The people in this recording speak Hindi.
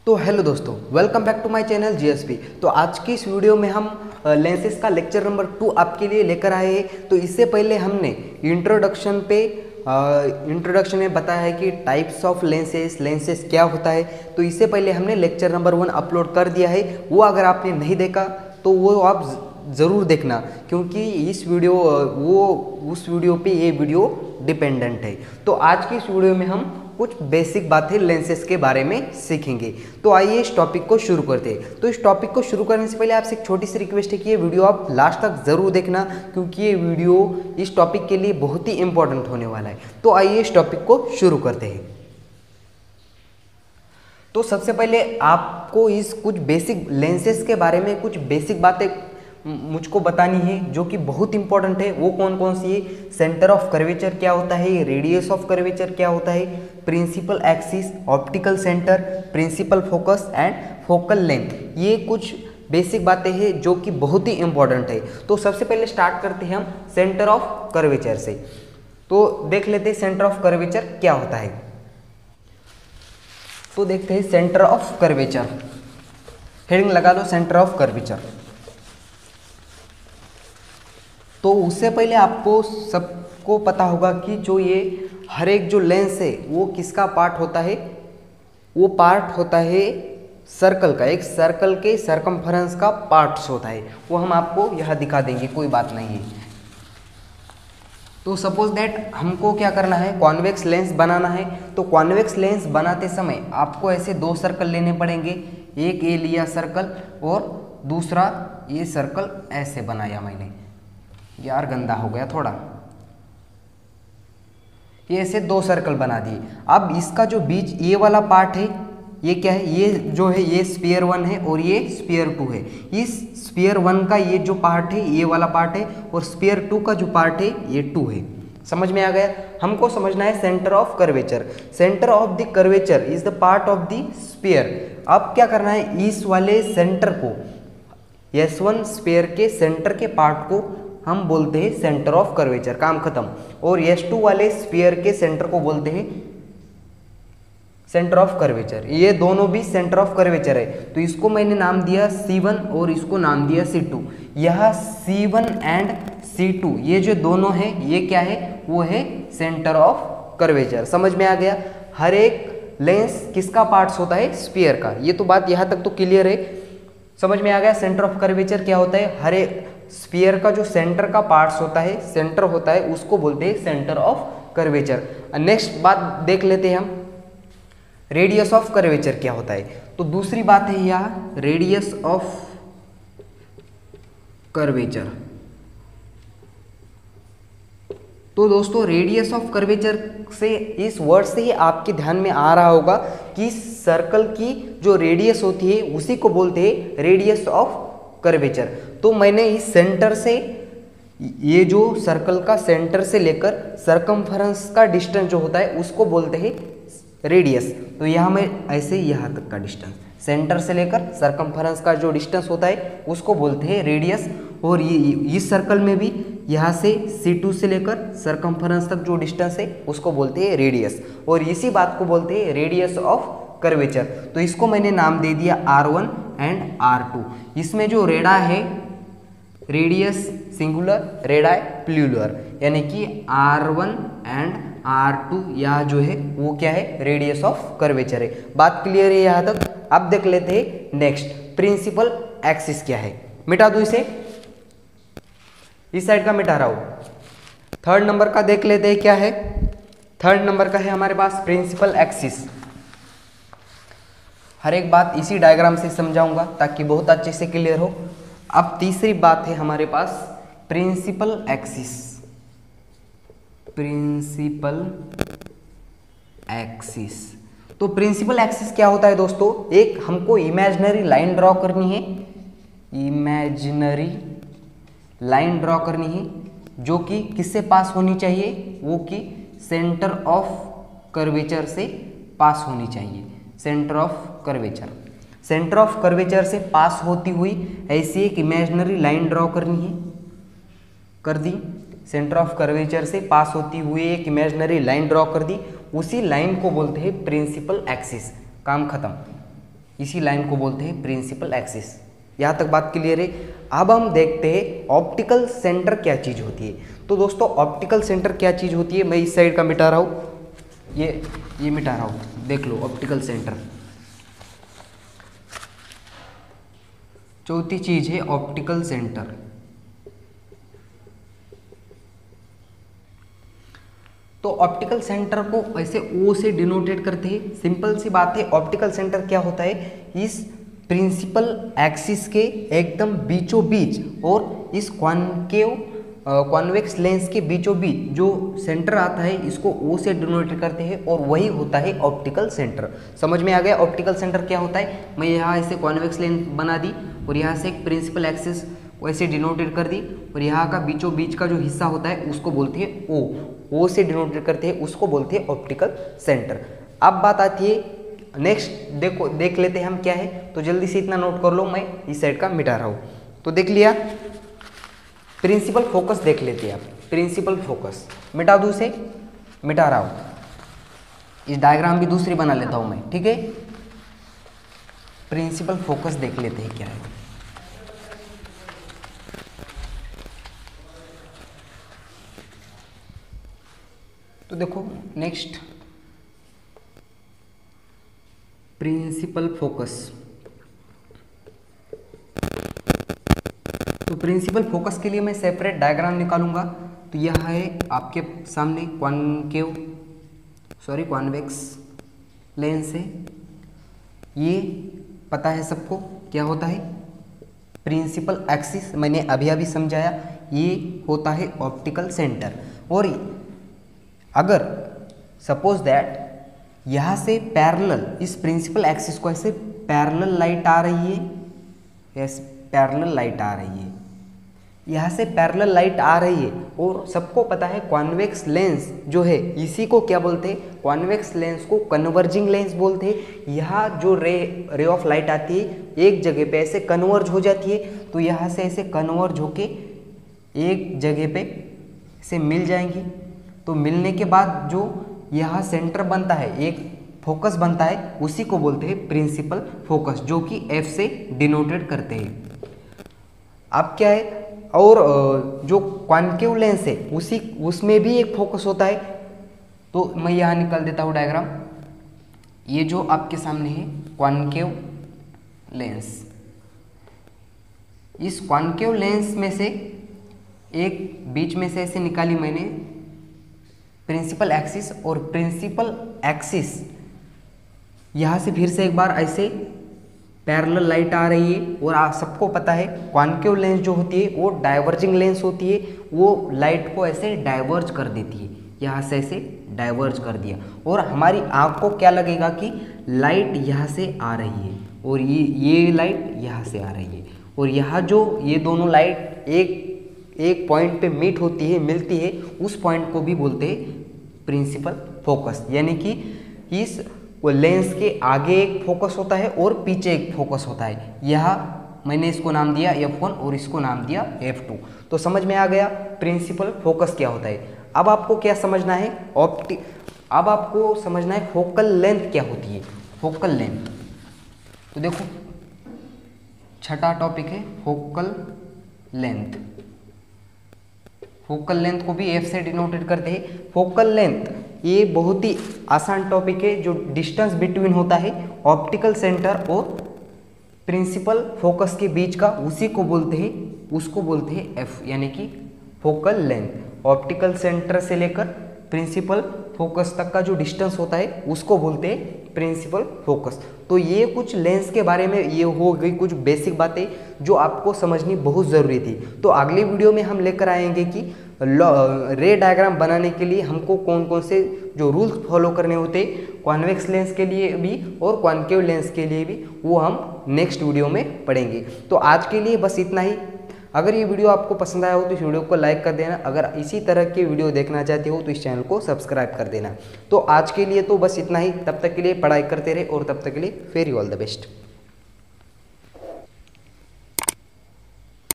तो हेलो दोस्तों, welcome back to my channel GSP. तो आज की इस वीडियो में हम लेंसेज का लेक्चर नंबर 2 आपके लिए लेकर आए हैं। तो इससे पहले हमने इंट्रोडक्शन में बताया है कि टाइप्स ऑफ लेंसेज क्या होता है। तो इससे पहले हमने लेक्चर नंबर 1 अपलोड कर दिया है। वो अगर आपने नहीं देखा तो वो आप ज़रूर देखना, क्योंकि उस वीडियो पे ये वीडियो डिपेंडेंट है। तो आज की इस वीडियो में हम कुछ बेसिक बातें लेंसेज के बारे में सीखेंगे। तो आइए इस टॉपिक को शुरू करते हैं। तो इस टॉपिक को शुरू करने से पहले आपसे एक छोटी सी रिक्वेस्ट है कि ये वीडियो आप लास्ट तक ज़रूर देखना, क्योंकि ये वीडियो इस टॉपिक के लिए बहुत ही इंपॉर्टेंट होने वाला है। तो आइए इस टॉपिक को शुरू करते हैं। तो सबसे पहले आपको इस कुछ बेसिक लेंसेज के बारे में कुछ बेसिक बातें मुझको बतानी है जो कि बहुत इंपॉर्टेंट है। वो कौन कौन सी है? सेंटर ऑफ कर्वेचर क्या होता है, रेडियस ऑफ कर्वेचर क्या होता है, principal axis, optical centre, principal focus and focal length. ये कुछ बेसिक बातें हैं जो कि बहुत ही इंपॉर्टेंट है। तो सबसे पहले स्टार्ट करते हैं हम सेंटर ऑफ कर्वेचर से। तो देख लेते हैं सेंटर ऑफ कर्वेचर क्या होता है। तो देखते हैं सेंटर ऑफ कर्वेचर, हेडिंग लगा लो सेंटर ऑफ कर्वेचर। तो उससे पहले आपको सबको पता होगा कि जो ये हर एक जो लेंस है वो किसका पार्ट होता है? वो पार्ट होता है सर्कल का। एक सर्कल के सरकमफेरेंस का पार्ट्स होता है। वो हम आपको यह दिखा देंगे, कोई बात नहीं है। तो सपोज दैट हमको क्या करना है, कॉन्वेक्स लेंस बनाना है। तो कॉन्वेक्स लेंस बनाते समय आपको ऐसे दो सर्कल लेने पड़ेंगे। एक ये लिया सर्कल और दूसरा ये सर्कल ऐसे बनाया मैंने। यार गंदा हो गया थोड़ा। ये ऐसे दो सर्कल बना दिए। अब इसका जो बीच ये वाला पार्ट है, ये क्या है? ये जो है ये स्फीयर 1 है और ये स्फीयर 2 है। इस स्फीयर 1 का ये जो पार्ट है ये वाला पार्ट है और स्फीयर 2 का जो पार्ट है ये 2 है। समझ में आ गया? हमको समझना है centre of curvature. Centre of the curvature is the part of the sphere. अब क्या करना है, इस वाले सेंटर को, S1 स्फीयर के सेंटर के पार्ट को हम बोलते हैं सेंटर ऑफ कर्वेचर। काम खत्म। और S2 वाले स्फीयर के सेंटर को बोलते हैं सेंटर ऑफ कर्वेचर। ये दोनों भी सेंटर ऑफ कर्वेचर है। तो इसको मैंने नाम दिया C1 और इसको नाम दिया C2। यह C1 एंड C2 ये जो दोनों है ये क्या है? वो है सेंटर ऑफ कर्वेचर। समझ में आ गया? हर एक लेंस किसका पार्ट्स होता है? स्फीयर का। ये तो बात यहाँ तक तो क्लियर है, समझ में आ गया। सेंटर ऑफ कर्वेचर क्या होता है? हर एक स्फीयर का जो सेंटर का पार्ट्स होता है, सेंटर होता है, उसको बोलते हैं सेंटर ऑफ कर्वेचर। नेक्स्ट बात देख लेते हैं हम, रेडियस ऑफ कर्वेचर क्या होता है। तो दूसरी बात है यहाँ रेडियस ऑफ कर्वेचर। तो दोस्तों रेडियस ऑफ कर्वेचर से, इस वर्ड से ही आपके ध्यान में आ रहा होगा कि सर्कल की जो रेडियस होती है उसी को बोलते हैं रेडियस ऑफ कर्वेचर। तो मैंने इस सेंटर से, ये जो सर्कल का सेंटर से लेकर सरकमफेरेंस का डिस्टेंस जो होता है उसको बोलते हैं रेडियस। तो यहाँ मैं ऐसे यहाँ तक का डिस्टेंस, सेंटर से लेकर सरकमफेरेंस का जो डिस्टेंस होता है उसको बोलते हैं रेडियस। और ये इस सर्कल में भी यहाँ से C2 से लेकर सरकमफेरेंस तक जो डिस्टेंस है उसको बोलते हैं रेडियस। और इसी बात को बोलते हैं रेडियस ऑफ कर्वेचर। तो इसको मैंने नाम दे दिया R1 एंड R2। इसमें जो रेडा है, रेडियस सिंगुलर, रेडाई प्लूरल, यानी कि R1 एंड R2 यह जो है वो क्या है? रेडियस ऑफ कर्वेचर है। बात क्लियर है यहाँ तक? अब देख लेते हैं नेक्स्ट, प्रिंसिपल एक्सिस क्या है। मिटा दूं इसे, इस साइड का मिटा रहा हूं। थर्ड नंबर का देख लेते हैं क्या है। थर्ड नंबर का है हमारे पास प्रिंसिपल एक्सिस। हर एक बात इसी डायग्राम से समझाऊंगा ताकि बहुत अच्छे से क्लियर हो। अब तीसरी बात है हमारे पास प्रिंसिपल एक्सिस। प्रिंसिपल एक्सिस, तो प्रिंसिपल एक्सिस क्या होता है दोस्तों? एक हमको इमेजिनरी लाइन ड्रॉ करनी है, इमेजिनरी लाइन ड्रॉ करनी है जो कि किससे पास होनी चाहिए? वो कि सेंटर ऑफ कर्वेचर से पास होनी चाहिए। Centre of curvature, centre of curvature से पास होती हुई ऐसी एक इमेजिनरी लाइन ड्रॉ करनी है। कर दी। सेंटर ऑफ कर्वेचर से पास होती हुई एक इमेजिनरी लाइन ड्रॉ कर दी। उसी लाइन को बोलते हैं प्रिंसिपल एक्सिस। काम खत्म। इसी लाइन को बोलते हैं प्रिंसिपल एक्सिस। यहाँ तक बात क्लियर है। अब हम देखते हैं ऑप्टिकल सेंटर क्या चीज़ होती है। तो दोस्तों ऑप्टिकल सेंटर क्या चीज़ होती है, मैं इस साइड का मिटा रहा हूँ, ये मिटा रहा हूँ, देख लो ऑप्टिकल सेंटर। चौथी चीज है ऑप्टिकल सेंटर। तो ऑप्टिकल सेंटर को ऐसे ओ से डिनोटेड करते हैं। सिंपल सी बात है, ऑप्टिकल सेंटर क्या होता है, इस प्रिंसिपल एक्सिस के एकदम बीचों बीच और इस कॉन्वेक्स लेंस के बीचों बीच जो सेंटर आता है इसको ओ से डिनोट करते हैं और वही होता है ऑप्टिकल सेंटर। समझ में आ गया ऑप्टिकल सेंटर क्या होता है। मैं यहाँ ऐसे कॉन्वेक्स लेंस बना दी और यहाँ से एक प्रिंसिपल एक्सिस वैसे डिनोटेड कर दी और यहाँ का बीचों बीच का जो हिस्सा होता है उसको बोलते हैं ओ से डिनोटेड करते हैं, उसको बोलते हैं ऑप्टिकल सेंटर। अब बात आती है नेक्स्ट, देख लेते हैं हम क्या है। तो जल्दी से इतना नोट कर लो, मैं इस साइड का मिटा रहा हूँ। तो देख लिया, प्रिंसिपल फोकस देख लेते हैं आप। प्रिंसिपल फोकस मिटा दूँ से, मिटा रहा हूँ। इस डायग्राम भी दूसरी बना लेता हूँ मैं, ठीक है। प्रिंसिपल फोकस देख लेते हैं क्या है। तो देखो नेक्स्ट प्रिंसिपल फोकस। तो प्रिंसिपल फोकस के लिए मैं सेपरेट डायग्राम निकालूंगा। तो यह है आपके सामने कॉन्वेक्स लेंस है। ये पता है सबको क्या होता है, प्रिंसिपल एक्सिस मैंने अभी अभी समझाया, ये होता है ऑप्टिकल सेंटर। और अगर सपोज दैट यहाँ से पैरेलल इस प्रिंसिपल एक्सिस को ऐसे पैरेलल लाइट आ रही है, ऐसे पैरेलल लाइट आ रही है, यहाँ से पैरेलल लाइट आ रही है और सबको पता है कॉन्वेक्स लेंस जो है इसी को क्या बोलते हैं, कॉन्वेक्स लेंस को कन्वर्जिंग लेंस बोलते हैं। यहाँ जो रे ऑफ लाइट आती है एक जगह पे ऐसे कन्वर्ज हो जाती है, तो यहाँ से ऐसे कन्वर्ज होके एक जगह पे से मिल जाएंगी। तो मिलने के बाद जो यहाँ सेंटर बनता है, एक फोकस बनता है, उसी को बोलते हैं प्रिंसिपल फोकस, जो कि F से डिनोटेड करते हैं। अब क्या है, और जो कॉन्केव लेंस है उसमें भी एक फोकस होता है। तो मैं यहाँ निकाल देता हूँ डायग्राम। ये जो आपके सामने है कॉन्केव लेंस, इस कॉन्केव लेंस में से एक बीच में से ऐसे निकाली मैंने प्रिंसिपल एक्सिस, और प्रिंसिपल एक्सिस यहाँ से फिर से एक बार ऐसे पैरेलल लाइट आ रही है। और आप सबको पता है कॉन्केव लेंस जो होती है वो डाइवर्जिंग लेंस होती है, वो लाइट को ऐसे डाइवर्ज कर देती है, यहाँ से ऐसे डाइवर्ज कर दिया और हमारी आँख को क्या लगेगा कि लाइट यहाँ से आ रही है और ये लाइट यहाँ से आ रही है, और यहाँ जो ये दोनों लाइट एक पॉइंट पे मीट होती है, मिलती है, उस पॉइंट को भी बोलते हैं प्रिंसिपल फोकस। यानी कि इस लेंस के आगे एक फोकस होता है और पीछे एक फोकस होता है। यहाँ मैंने इसको नाम दिया F1 और इसको नाम दिया F2। तो समझ में आ गया प्रिंसिपल फोकस क्या होता है। अब आपको क्या समझना है, अब आपको समझना है फोकल लेंथ क्या होती है। फोकल लेंथ, तो देखो छठा टॉपिक है फोकल लेंथ। फोकल लेंथ को भी F से डिनोटेड करते हैं। फोकल लेंथ ये बहुत ही आसान टॉपिक है, जो डिस्टेंस बिटवीन होता है ऑप्टिकल सेंटर और प्रिंसिपल फोकस के बीच का, उसको बोलते हैं F, यानी कि फोकल लेंथ। ऑप्टिकल सेंटर से लेकर प्रिंसिपल फोकस तक का जो डिस्टेंस होता है उसको बोलते हैं प्रिंसिपल फोकस। तो ये कुछ लेंस के बारे में ये हो गई कुछ बेसिक बातें जो आपको समझनी बहुत ज़रूरी थी। तो अगली वीडियो में हम लेकर आएंगे कि रे डायग्राम बनाने के लिए हमको कौन कौन से जो रूल्स फॉलो करने होते कॉन्वेक्स लेंस के लिए भी और कॉन्केव लेंस के लिए भी, वो हम नेक्स्ट वीडियो में पढ़ेंगे। तो आज के लिए बस इतना ही। अगर ये वीडियो आपको पसंद आया हो तो इस वीडियो को लाइक कर देना। अगर इसी तरह के वीडियो देखना चाहते हो तो इस चैनल को सब्सक्राइब कर देना। तो आज के लिए तो बस इतना ही। तब तक के लिए पढ़ाई करते रहे और तब तक के लिए वेरी ऑल द बेस्ट।